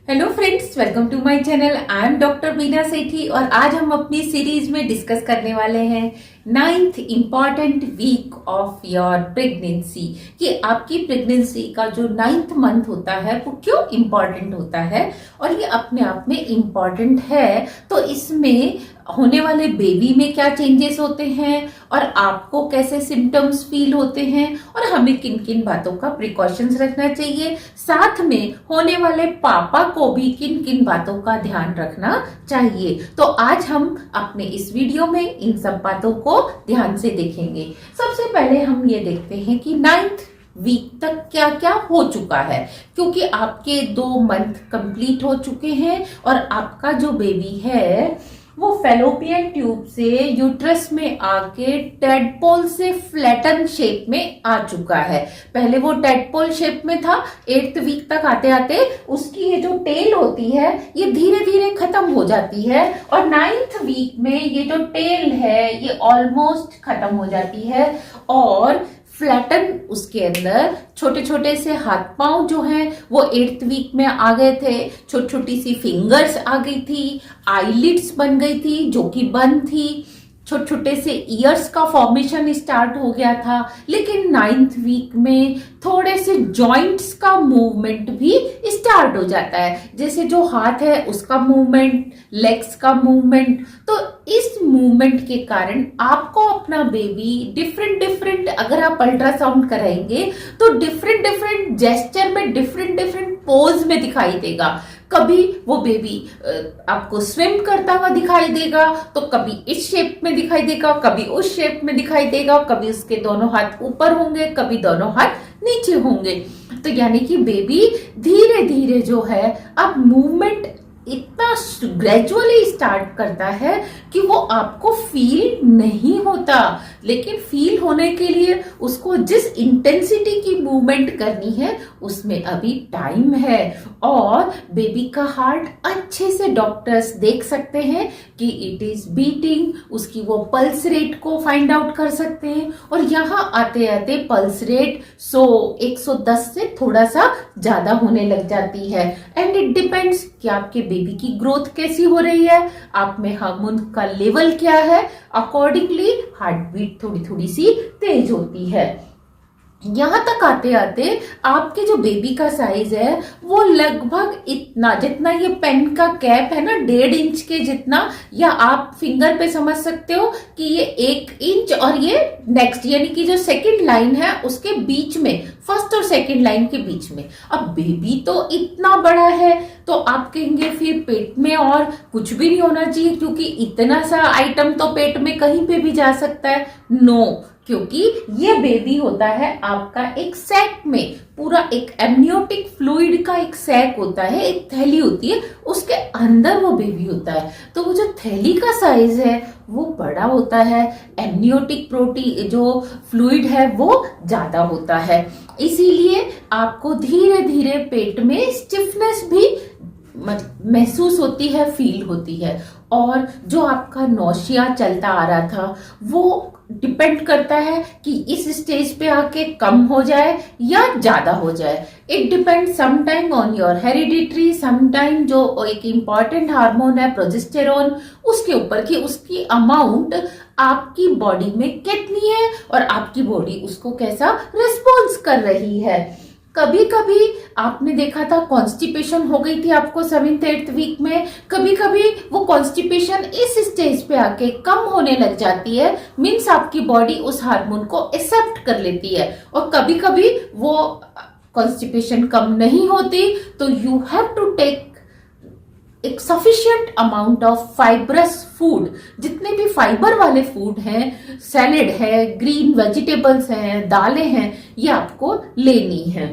Hello friends, welcome to my channel. I am Doctor Meena Sethi और आज हम अपनी सीरीज में डिस्कस करने वाले हैं 9th important week of your pregnancy कि आपकी प्रेगनेंसी का जो 9th मंथ होता है वो क्यों इम्पॉर्टेंट होता है। और ये अपने आप में इम्पॉर्टेंट है तो इसमें होने वाले बेबी में क्या चेंजेस होते हैं और आपको कैसे सिम्टम्स फील होते हैं और हमें किन किन बातों का प्रिकॉशंस रखना चाहिए, साथ में होने वाले पापा को भी किन किन बातों का ध्यान रखना चाहिए। तो आज हम अपने इस वीडियो में इन सब बातों को ध्यान से देखेंगे। सबसे पहले हम ये देखते हैं कि 9th वीक तक क्या क्या हो चुका है, क्योंकि आपके 2 मंथ कंप्लीट हो चुके हैं और आपका जो बेबी है वो फेलोपियन ट्यूब से यूट्रस में आके टेडपोल से फ्लैटन शेप में आ चुका है। पहले वो टेडपोल शेप में था, 8th वीक तक आते आते उसकी ये जो टेल होती है ये धीरे धीरे खत्म हो जाती है और 9th वीक में ये जो टेल है ये ऑलमोस्ट खत्म हो जाती है और फ्लैटन उसके अंदर छोटे छोटे से हाथ पांव जो हैं वो 8th वीक में आ गए थे। छोटी छोटी सी फिंगर्स आ गई थी, आईलिड्स बन गई थी जो कि बंद थी, छोटे छोटे से ईयर्स का फॉर्मेशन स्टार्ट हो गया था। लेकिन 9th वीक में थोड़े से जॉइंट्स का मूवमेंट भी स्टार्ट हो जाता है, जैसे जो हाथ है उसका मूवमेंट, लेग्स का मूवमेंट। तो इस मूवमेंट के कारण आपको अपना बेबी डिफरेंट डिफरेंट, अगर आप अल्ट्रासाउंड कराएंगे तो डिफरेंट डिफरेंट जेस्चर में, डिफरेंट डिफरेंट पोज में दिखाई देगा। कभी वो बेबी आपको स्विम करता हुआ दिखाई देगा तो कभी इस शेप में दिखाई देगा, कभी उस शेप में दिखाई देगा, कभी उसके दोनों हाथ ऊपर होंगे, कभी दोनों हाथ नीचे होंगे। तो यानी कि बेबी धीरे धीरे जो है अब मूवमेंट इतना ग्रेजुअली स्टार्ट करता है कि वो आपको फील नहीं होता, लेकिन फील होने के लिए उसको जिस इंटेंसिटी की मूवमेंट करनी है उसमें अभी टाइम है। और बेबी का हार्ट अच्छे से डॉक्टर्स देख सकते हैं कि इट इज बीटिंग, उसकी वो पल्स रेट को फाइंड आउट कर सकते हैं और यहाँ आते आते पल्स रेट 110 से थोड़ा सा ज्यादा होने लग जाती है। एंड इट डिपेंड्स कि आपके बेबी की ग्रोथ कैसी हो रही है, आप में हार्मोन का लेवल क्या है, अकॉर्डिंगली हार्ट बीट थोड़ी थोड़ी सी तेज होती है। यहां तक आते आते आपके जो बेबी का साइज है वो लगभग इतना, जितना ये पेन का कैप है ना, 1.5 इंच के जितना, या आप फिंगर पे समझ सकते हो कि ये 1 इंच और ये नेक्स्ट यानी कि जो सेकंड लाइन है उसके बीच में, फर्स्ट और सेकंड लाइन के बीच में। अब बेबी तो इतना बड़ा है तो आप कहेंगे फिर पेट में और कुछ भी नहीं होना चाहिए क्योंकि इतना सा आइटम तो पेट में कहीं पे भी जा सकता है। नो, क्योंकि ये बेबी होता है आपका एक सैक में, पूरा एक एमनियोटिक फ्लूइड का एक सैक होता है, एक थैली होती है, उसके अंदर वो बेबी होता है। तो वो जो थैली का साइज है वो बड़ा होता है, एमनियोटिक प्रोटीन जो फ्लूइड है वो ज्यादा होता है, इसीलिए आपको धीरे धीरे पेट में स्टिफनेस भी महसूस होती है, फील होती है। और जो आपका नौशिया चलता आ रहा था वो डिपेंड करता है कि इस स्टेज पे आके कम हो जाए या ज्यादा हो जाए। It depend sometime on your hereditary, sometime जो एक इम्पॉर्टेंट हार्मोन है प्रोजेस्टेरोन, उसके ऊपर कि उसकी अमाउंट आपकी बॉडी में कितनी है और आपकी बॉडी उसको कैसा रिस्पॉन्स कर रही है। कभी कभी आपने देखा था कॉन्स्टिपेशन हो गई थी आपको 7th 8th वीक में, कभी कभी वो कॉन्स्टिपेशन इस स्टेज पे आके कम होने लग जाती है, मीन्स आपकी बॉडी उस हार्मोन को एक्सेप्ट कर लेती है। और कभी कभी वो कॉन्स्टिपेशन कम नहीं होती तो यू हैव टू टेक एक sufficient amount of fibrous food, जितने भी फाइबर वाले फूड हैं, सैलेड है, ग्रीन वेजिटेबल्स हैं, दालें हैं, ये आपको लेनी है।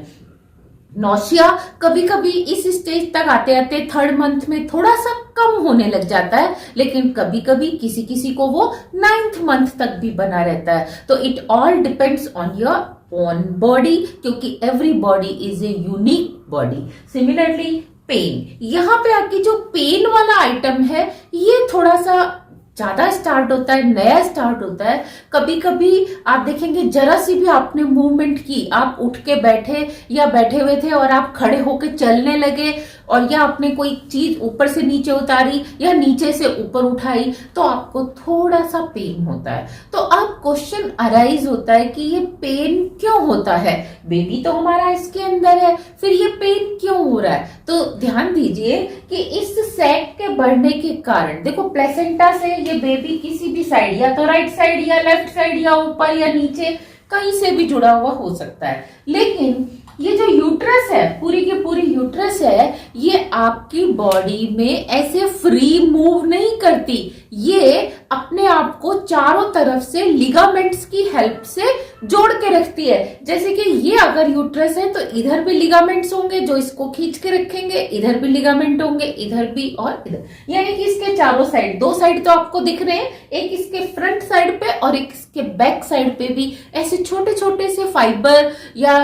नौशिया कभी कभी इस स्टेज तक आते आते 3rd मंथ में थोड़ा सा कम होने लग जाता है, लेकिन कभी कभी किसी किसी को वो 9th मंथ तक भी बना रहता है। तो it all depends on your own body, क्योंकि every body is a unique body. Similarly pain, यहाँ पे आपकी जो पेन वाला आइटम है ये थोड़ा सा ज्यादा स्टार्ट होता है, नया स्टार्ट होता है। कभी कभी आप देखेंगे जरा सी भी आपने मूवमेंट की, आप उठ के बैठे या बैठे हुए थे और आप खड़े होके चलने लगे और या आपने कोई चीज ऊपर से नीचे उतारी या नीचे से ऊपर उठाई तो आपको थोड़ा सा पेन होता है। तो अब क्वेश्चन अराइज होता है कि ये पेन क्यों होता है, बेबी तो हमारा इसके अंदर है, फिर ये पेन क्यों हो रहा है। तो ध्यान दीजिए कि इस सैक के बढ़ने के कारण, देखो प्लेसेंटा से ये बेबी किसी भी साइड, या तो राइट साइड या लेफ्ट साइड या ऊपर या नीचे कहीं से भी जुड़ा हुआ हो सकता है, लेकिन ये जो यूट्रस है, पूरी की पूरी यूट्रस है, ये आपकी बॉडी में ऐसे फ्री मूव नहीं करती, ये अपने आप को चारों तरफ से लिगामेंट्स की हेल्प से जोड़ के रखती है। जैसे कि ये अगर यूट्रस है तो इधर भी लिगामेंट्स होंगे जो इसको खींच के रखेंगे, इधर भी लिगामेंट होंगे, इधर भी और इधर, यानी कि इसके चारों साइड, दो साइड तो आपको दिख रहे हैं, एक इसके फ्रंट साइड पे और एक इसके बैक साइड पे भी ऐसे छोटे छोटे से फाइबर या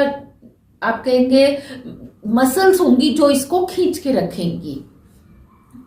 आप कहेंगे मसल्स होंगी जो इसको खींच के रखेंगी।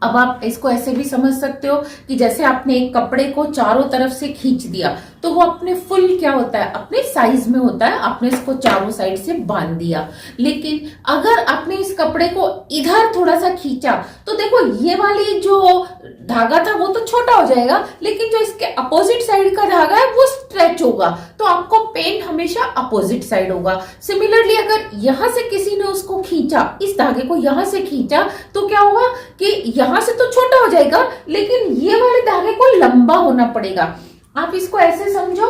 अब आप इसको ऐसे भी समझ सकते हो कि जैसे आपने एक कपड़े को चारों तरफ से खींच दिया तो वो अपने फुल क्या होता है, अपने साइज में होता है, आपने इसको चारों साइड से बांध दिया। लेकिन अगर आपने इस कपड़े को इधर थोड़ा सा खींचा तो देखो ये वाली जो धागा था वो तो छोटा हो जाएगा, लेकिन जो इसके अपोजिट साइड का धागा है वो स्ट्रेच होगा, तो आपको पेन हमेशा अपोजिट साइड होगा। सिमिलरली अगर यहां से किसी ने उसको खींचा, इस धागे को यहां से खींचा, तो क्या होगा कि यहां से तो छोटा हो जाएगा, लेकिन ये वाले धागे को लंबा होना पड़ेगा। आप इसको ऐसे समझो,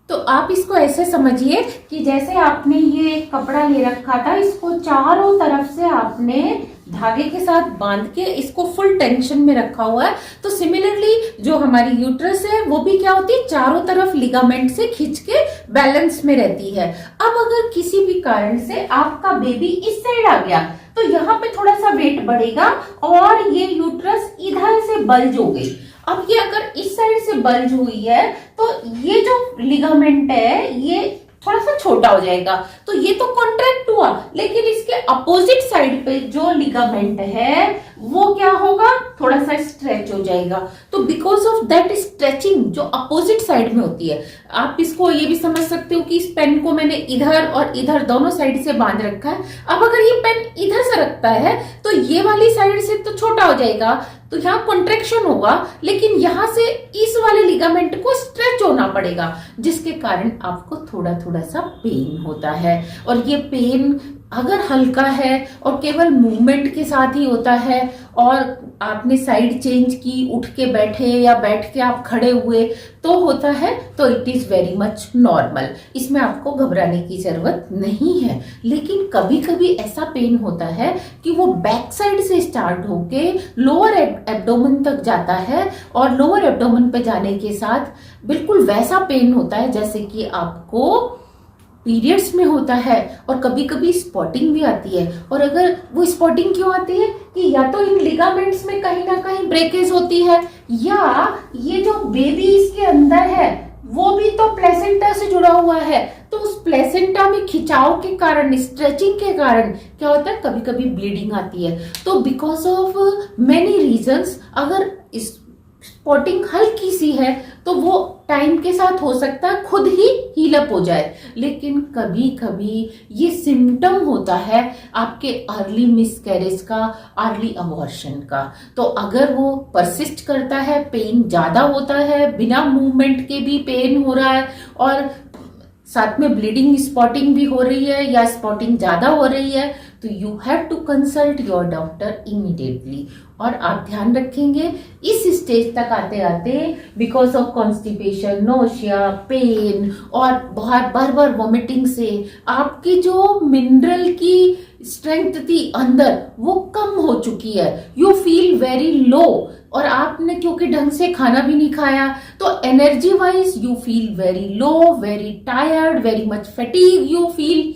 तो आप इसको ऐसे समझिए कि जैसे आपने ये कपड़ा ले रखा था, इसको चारों तरफ से आपने धागे के साथ बांध के इसको फुल टेंशन में रखा हुआ है। तो सिमिलरली जो हमारी यूट्रस है वो भी क्या होती है, चारों तरफ लिगामेंट से खींच के बैलेंस में रहती है। अब अगर किसी भी कारण से आपका बेबी इस साइड आ गया तो यहाँ पे थोड़ा सा वेट बढ़ेगा और ये यूट्रस इधर से बल्ज हो गई। अब ये अगर इस साइड से बल्ज हुई है तो ये जो लिगामेंट है ये थोड़ा सा छोटा हो जाएगा, तो ये तो कॉन्ट्रैक्ट हुआ, लेकिन इसके अपोजिट साइड पे जो लिगामेंट है वो क्या होगा, थोड़ा सा स्ट्रेच हो जाएगा। तो बिकॉज ऑफ दैट स्ट्रेचिंग जो अपोजिट साइड में होती है, आप इसको ये भी समझ सकते हो कि इस पेन को मैंने इधर और इधर दोनों साइड से बांध रखा है। अब अगर ये पेन इधर से रखता है तो ये वाली साइड से तो छोटा हो जाएगा, तो यहाँ कॉन्ट्रेक्शन होगा, लेकिन यहाँ से इस वाले लिगामेंट को स्ट्रेच होना पड़ेगा, जिसके कारण आपको थोड़ा थोड़ा सा पेन होता है। और ये पेन अगर हल्का है और केवल मूवमेंट के साथ ही होता है और आपने साइड चेंज की, उठ के बैठे या बैठ के आप खड़े हुए तो होता है, तो it is very much normal, इसमें आपको घबराने की जरूरत नहीं है। लेकिन कभी कभी ऐसा पेन होता है कि वो बैक साइड से स्टार्ट होके लोअर एब्डोमेन तक जाता है और लोअर एब्डोमेन पे जाने के साथ बिल्कुल वैसा पेन होता है जैसे कि आपको पीरियड्स में होता है, और कभी कभी स्पॉटिंग भी आती है। और अगर वो स्पॉटिंग क्यों आती है कि या तो इन लिगामेंट्स में कहीं ना कहीं ब्रेकेज होती है, या ये जो बेबी इसके अंदर है वो भी तो प्लेसेंटा से जुड़ा हुआ है, तो उस प्लेसेंटा में खिंचाव के कारण, स्ट्रेचिंग के कारण क्या होता है, कभी कभी ब्लीडिंग आती है। तो बिकॉज ऑफ मेनी रीजंस अगर इस स्पॉटिंग हल्की सी है तो वो टाइम के साथ हो सकता है खुद ही हील अप हो जाए, लेकिन कभी कभी ये सिम्टम होता है आपके अर्ली मिसकैरेज का, अर्ली अबॉर्शन का। तो अगर वो परसिस्ट करता है, पेन ज्यादा होता है, बिना मूवमेंट के भी पेन हो रहा है और साथ में ब्लीडिंग, स्पॉटिंग भी हो रही है या स्पॉटिंग ज्यादा हो रही है, तो you have to consult your doctor immediately. और आप ध्यान रखेंगे इस स्टेज तक आते आते because of constipation, nausea, pain और बहुत बार बार वॉमिटिंग से आपकी जो मिनरल की स्ट्रेंथ थी अंदर वो कम हो चुकी है, यू फील वेरी लो, और आपने क्योंकि ढंग से खाना भी नहीं खाया तो energy wise you feel very low, very tired, very much fatigue you feel.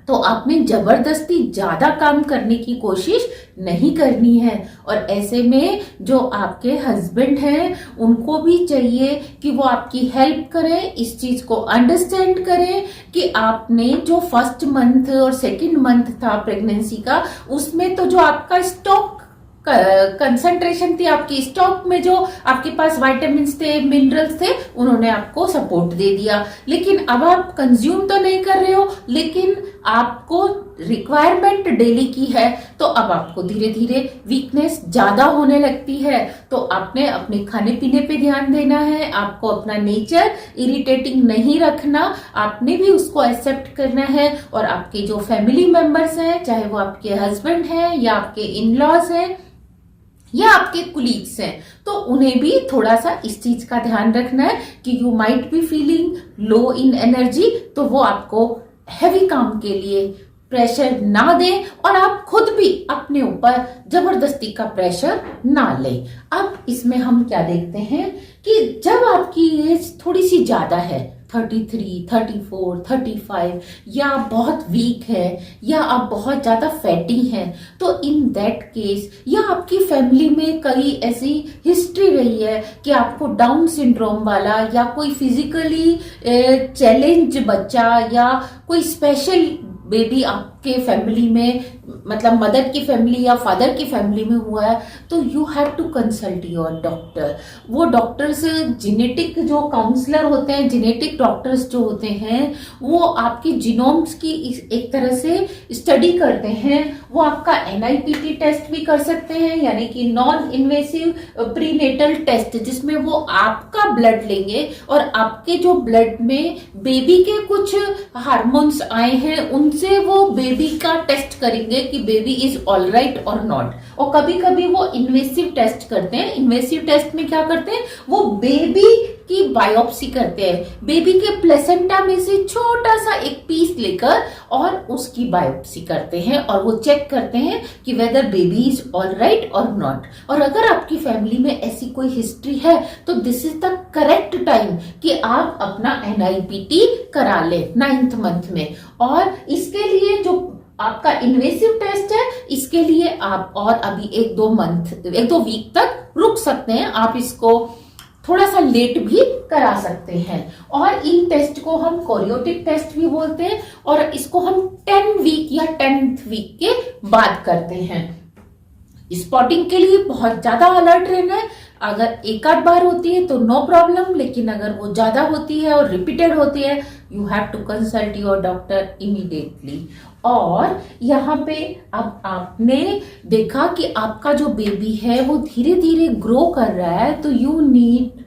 तो आपने जबरदस्ती ज्यादा काम करने की कोशिश नहीं करनी है। और ऐसे में जो आपके हस्बैंड हैं उनको भी चाहिए कि वो आपकी हेल्प करें, इस चीज को अंडरस्टैंड करें कि आपने जो फर्स्ट मंथ और सेकंड मंथ था प्रेगनेंसी का, उसमें तो जो आपका स्टॉक कंसंट्रेशन थी, आपकी स्टॉक में जो आपके पास विटामिन थे, मिनरल्स थे, उन्होंने आपको सपोर्ट दे दिया। लेकिन अब आप कंज्यूम तो नहीं कर रहे हो, लेकिन आपको रिक्वायरमेंट डेली की है, तो अब आपको धीरे धीरे वीकनेस ज्यादा होने लगती है। तो आपने अपने खाने पीने पे ध्यान देना है, आपको अपना नेचर इरिटेटिंग नहीं रखना, आपने भी उसको एक्सेप्ट करना है। और आपके जो फैमिली मेंबर्स हैं, चाहे वो आपके हस्बैंड हैं या आपके इन लॉज हैं या आपके कुलीग्स हैं, तो उन्हें भी थोड़ा सा इस चीज का ध्यान रखना है कि you might be feeling low in energy, तो वो आपको हैवी काम के लिए प्रेशर ना दें और आप खुद भी अपने ऊपर जबरदस्ती का प्रेशर ना लें। अब इसमें हम क्या देखते हैं कि जब आपकी एज थोड़ी सी ज्यादा है, 33, 34, 35, या आप बहुत वीक है या आप बहुत ज्यादा फैटी हैं, तो इन दैट केस, या आपकी फैमिली में कई ऐसी हिस्ट्री रही है कि आपको डाउन सिंड्रोम वाला या कोई फिजिकली चैलेंज बच्चा या कोई स्पेशल बेबी आपके फैमिली में, मतलब मदर की फैमिली या फादर की फैमिली में हुआ है, तो you have to consult your doctor. वो डॉक्टर्स जेनेटिक जो काउंसलर होते हैं, जेनेटिक डॉक्टर्स जो होते हैं, वो आपकी जीनोम्स की एक तरह से स्टडी करते हैं। वो आपका NIPT टेस्ट भी कर सकते हैं, यानी कि नॉन इन्वेसिव प्रीनेटल टेस्ट, जिसमें वो आपका ब्लड लेंगे और आपके जो ब्लड में बेबी के कुछ हार्मोन्स आए हैं, उनसे वो बेबी का टेस्ट करेंगे कि बेबी इज ऑल राइट और नॉट। और कभी कभी वो इन्वेसिव टेस्ट करते हैं। इन्वेसिव टेस्ट में क्या करते हैं, वो बेबी की बायोप्सी करते हैं, बेबी के प्लेसेंटा में से छोटा सा एक पीस लेकर और उसकी बायोप्सी करते हैं और वो चेक करते हैं कि whether baby is all right और नॉट। और अगर आपकी फैमिली में ऐसी कोई हिस्ट्री है, तो this is the correct time कि आप अपना NIPT करा लें 9th मंथ में। और इसके लिए जो आपका इन्वेसिव टेस्ट है, इसके लिए आप और अभी 1-2 वीक तक रुक सकते हैं, आप इसको थोड़ा सा लेट भी करा सकते हैं। और इन टेस्ट को हम कोरियोटिक टेस्ट भी बोलते हैं, और इसको हम 10 वीक या 10th वीक के बाद करते हैं। स्पॉटिंग के लिए बहुत ज्यादा अलर्ट रहना है। अगर एक आध बार होती है तो नो प्रॉब्लम, लेकिन अगर वो ज्यादा होती है और रिपीटेड होती है, you have to consult your doctor immediately. और यहाँ पे अब आपने देखा कि आपका जो बेबी है वो धीरे धीरे ग्रो कर रहा है, तो यू नीड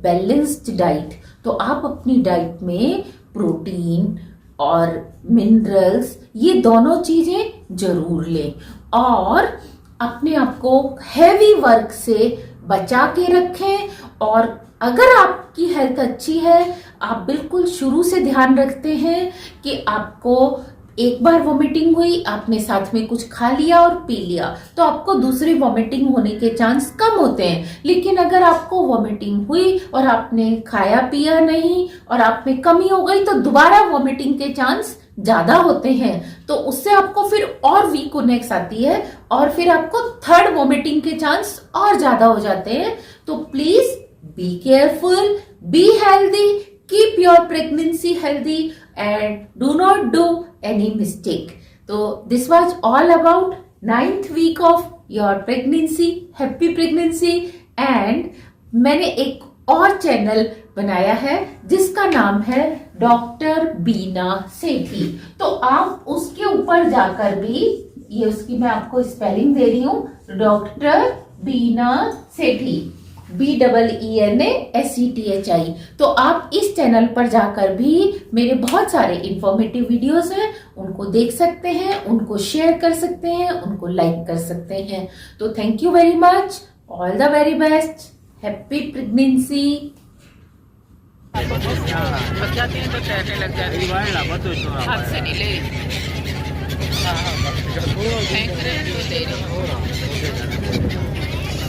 बैलेंस्ड डाइट। तो आप अपनी डाइट में प्रोटीन और मिनरल्स, ये दोनों चीजें जरूर लें। और अपने आप को हैवी वर्क से बचा के रखें। और अगर आपकी हेल्थ अच्छी है, आप बिल्कुल शुरू से ध्यान रखते हैं कि आपको एक बार वॉमिटिंग हुई, आपने साथ में कुछ खा लिया और पी लिया, तो आपको दूसरी वॉमिटिंग होने के चांस कम होते हैं। लेकिन अगर आपको वॉमिटिंग हुई और आपने खाया पिया नहीं और आप में कमी हो गई, तो दोबारा वॉमिटिंग के चांस ज्यादा होते हैं। तो उससे आपको फिर और वीकनेस आती है और फिर आपको थर्ड वॉमिटिंग के चांस और ज्यादा हो जाते हैं। तो please be careful, be healthy, keep your pregnancy healthy and do not do any mistake. So this was all about 9th week of your pregnancy. Happy pregnancy. And मैंने एक और चैनल बनाया है जिसका नाम है डॉक्टर बीना सेठी। तो आप उसके ऊपर जाकर भी, ये उसकी मैं आपको स्पेलिंग दे रही हूँ, डॉक्टर बीना सेठी, BEENASETHI। तो आप इस चैनल पर जाकर भी मेरे बहुत सारे इंफॉर्मेटिव वीडियोस हैं, उनको देख सकते हैं, उनको शेयर कर सकते हैं, उनको लाइक कर सकते हैं। तो thank you very much, all the very best, happy pregnancy. हाथ से नहीं ले, फेंक रहे हैं तो दे रहे हैं।